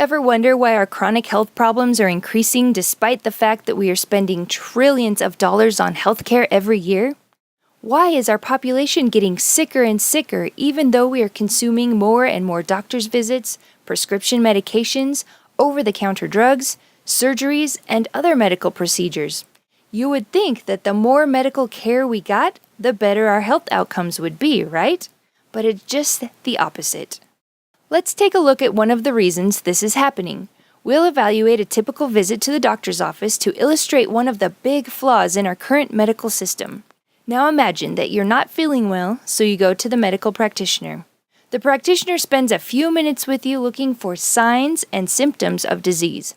ever wonder why our chronic health problems are increasing despite the fact that we are spending trillions of dollars on healthcare every year? Why is our population getting sicker and sicker even though we are consuming more and more doctor's visits, prescription medications, over-the-counter drugs, surgeries, and other medical procedures? You would think that the more medical care we got, the better our health outcomes would be, right? But it's just the opposite. Let's take a look at one of the reasons this is happening. We'll evaluate a typical visit to the doctor's office to illustrate one of the big flaws in our current medical system. Now imagine that you're not feeling well, so you go to the medical practitioner. The practitioner spends a few minutes with you looking for signs and symptoms of disease.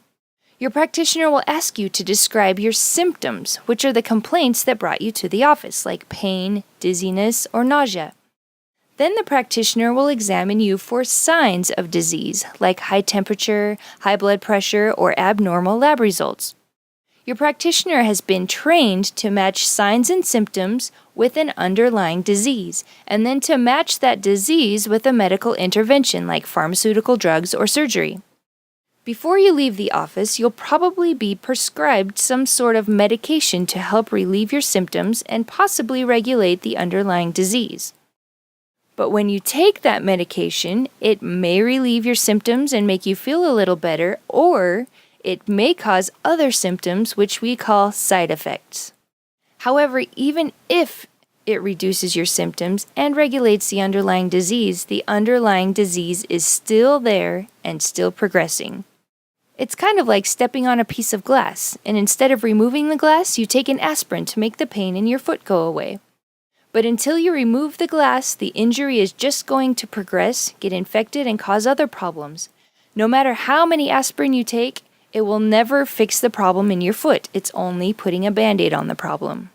Your practitioner will ask you to describe your symptoms, which are the complaints that brought you to the office, like pain, dizziness, or nausea. Then the practitioner will examine you for signs of disease, like high temperature, high blood pressure, or abnormal lab results. Your practitioner has been trained to match signs and symptoms with an underlying disease, and then to match that disease with a medical intervention like pharmaceutical drugs or surgery. Before you leave the office, you'll probably be prescribed some sort of medication to help relieve your symptoms and possibly regulate the underlying disease. But when you take that medication, it may relieve your symptoms and make you feel a little better, or it may cause other symptoms which we call side effects. However, even if it reduces your symptoms and regulates the underlying disease is still there and still progressing. It's kind of like stepping on a piece of glass, and instead of removing the glass, you take an aspirin to make the pain in your foot go away. But until you remove the glass, the injury is just going to progress, get infected, and cause other problems. No matter how many aspirin you take, it will never fix the problem in your foot. It's only putting a Band-Aid on the problem.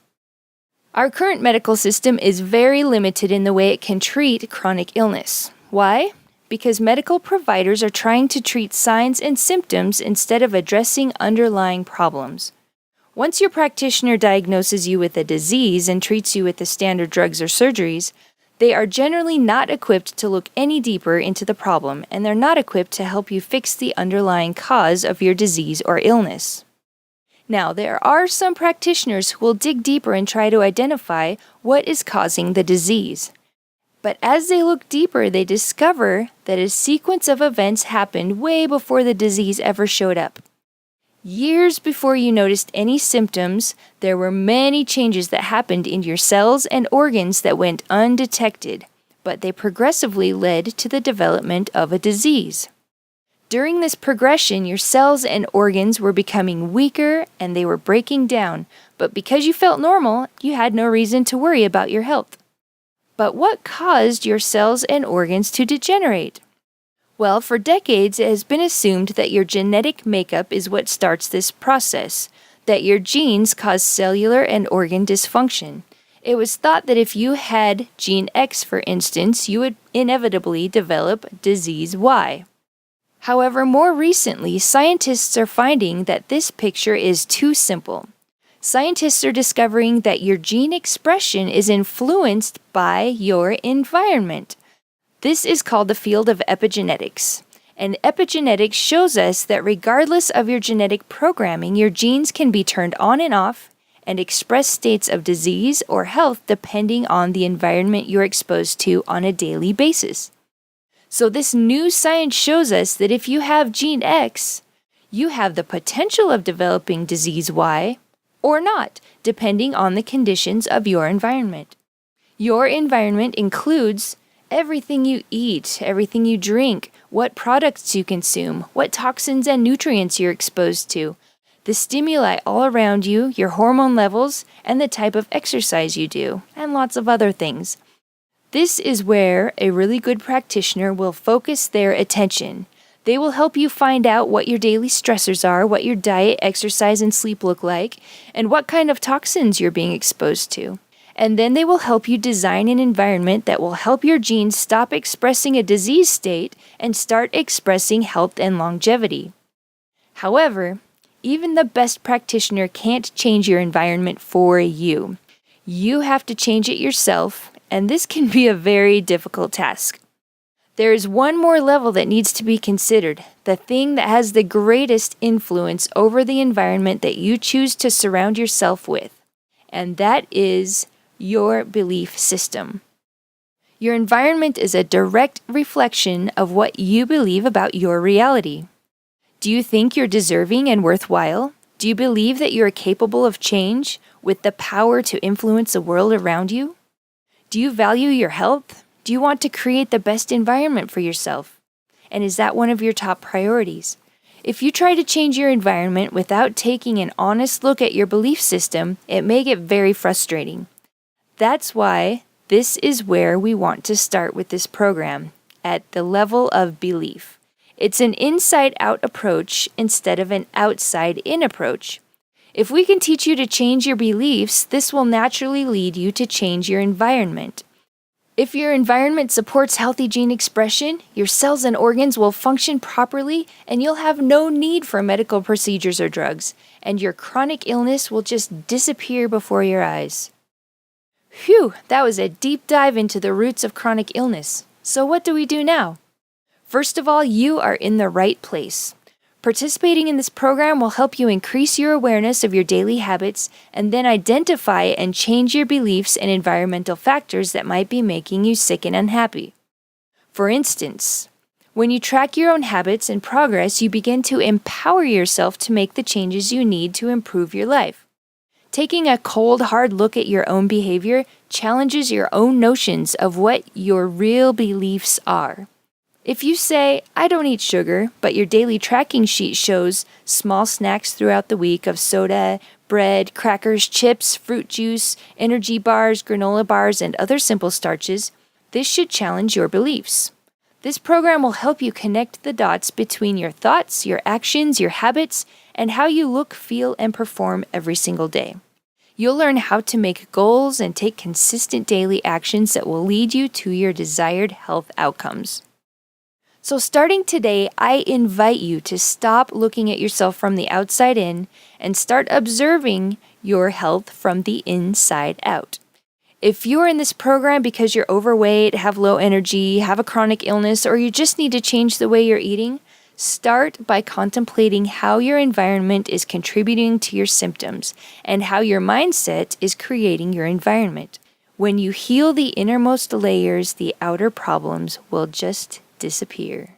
Our current medical system is very limited in the way it can treat chronic illness. Why? Because medical providers are trying to treat signs and symptoms instead of addressing underlying problems. Once your practitioner diagnoses you with a disease and treats you with the standard drugs or surgeries, they are generally not equipped to look any deeper into the problem, and they're not equipped to help you fix the underlying cause of your disease or illness. Now, there are some practitioners who will dig deeper and try to identify what is causing the disease. But as they look deeper, they discover that a sequence of events happened way before the disease ever showed up. Years before you noticed any symptoms, there were many changes that happened in your cells and organs that went undetected, but they progressively led to the development of a disease. During this progression, your cells and organs were becoming weaker and they were breaking down, but because you felt normal, you had no reason to worry about your health. But what caused your cells and organs to degenerate? Well, for decades, it has been assumed that your genetic makeup is what starts this process, that your genes cause cellular and organ dysfunction. It was thought that if you had gene X, for instance, you would inevitably develop disease Y. However, more recently, scientists are finding that this picture is too simple. Scientists are discovering that your gene expression is influenced by your environment. This is called the field of epigenetics. And epigenetics shows us that regardless of your genetic programming, your genes can be turned on and off and express states of disease or health depending on the environment you're exposed to on a daily basis. So this new science shows us that if you have gene X, you have the potential of developing disease Y or not, depending on the conditions of your environment. Your environment includes everything you eat, everything you drink, what products you consume, what toxins and nutrients you're exposed to, the stimuli all around you, your hormone levels, and the type of exercise you do, and lots of other things. This is where a really good practitioner will focus their attention. They will help you find out what your daily stressors are, what your diet, exercise, and sleep look like, and what kind of toxins you're being exposed to. And then they will help you design an environment that will help your genes stop expressing a disease state and start expressing health and longevity. However, even the best practitioner can't change your environment for you. You have to change it yourself, and this can be a very difficult task. There is one more level that needs to be considered, the thing that has the greatest influence over the environment that you choose to surround yourself with, and that is your belief system. Your environment is a direct reflection of what you believe about your reality. Do you think you're deserving and worthwhile? Do you believe that you are capable of change with the power to influence the world around you? Do you value your health? Do you want to create the best environment for yourself? And is that one of your top priorities? If you try to change your environment without taking an honest look at your belief system, it may get very frustrating. That's why this is where we want to start with this program, at the level of belief. It's an inside-out approach instead of an outside-in approach. If we can teach you to change your beliefs, this will naturally lead you to change your environment. If your environment supports healthy gene expression, your cells and organs will function properly and you'll have no need for medical procedures or drugs, and your chronic illness will just disappear before your eyes. Phew, that was a deep dive into the roots of chronic illness. So what do we do now? First of all, you are in the right place. Participating in this program will help you increase your awareness of your daily habits and then identify and change your beliefs and environmental factors that might be making you sick and unhappy. For instance, when you track your own habits and progress, you begin to empower yourself to make the changes you need to improve your life. Taking a cold, hard look at your own behavior challenges your own notions of what your real beliefs are. If you say, I don't eat sugar, but your daily tracking sheet shows small snacks throughout the week of soda, bread, crackers, chips, fruit juice, energy bars, granola bars, and other simple starches, this should challenge your beliefs. This program will help you connect the dots between your thoughts, your actions, your habits, and how you look, feel, and perform every single day. You'll learn how to make goals and take consistent daily actions that will lead you to your desired health outcomes. So starting today, I invite you to stop looking at yourself from the outside in and start observing your health from the inside out. If you're in this program because you're overweight, have low energy, have a chronic illness, or you just need to change the way you're eating, start by contemplating how your environment is contributing to your symptoms and how your mindset is creating your environment. When you heal the innermost layers, the outer problems will just disappear.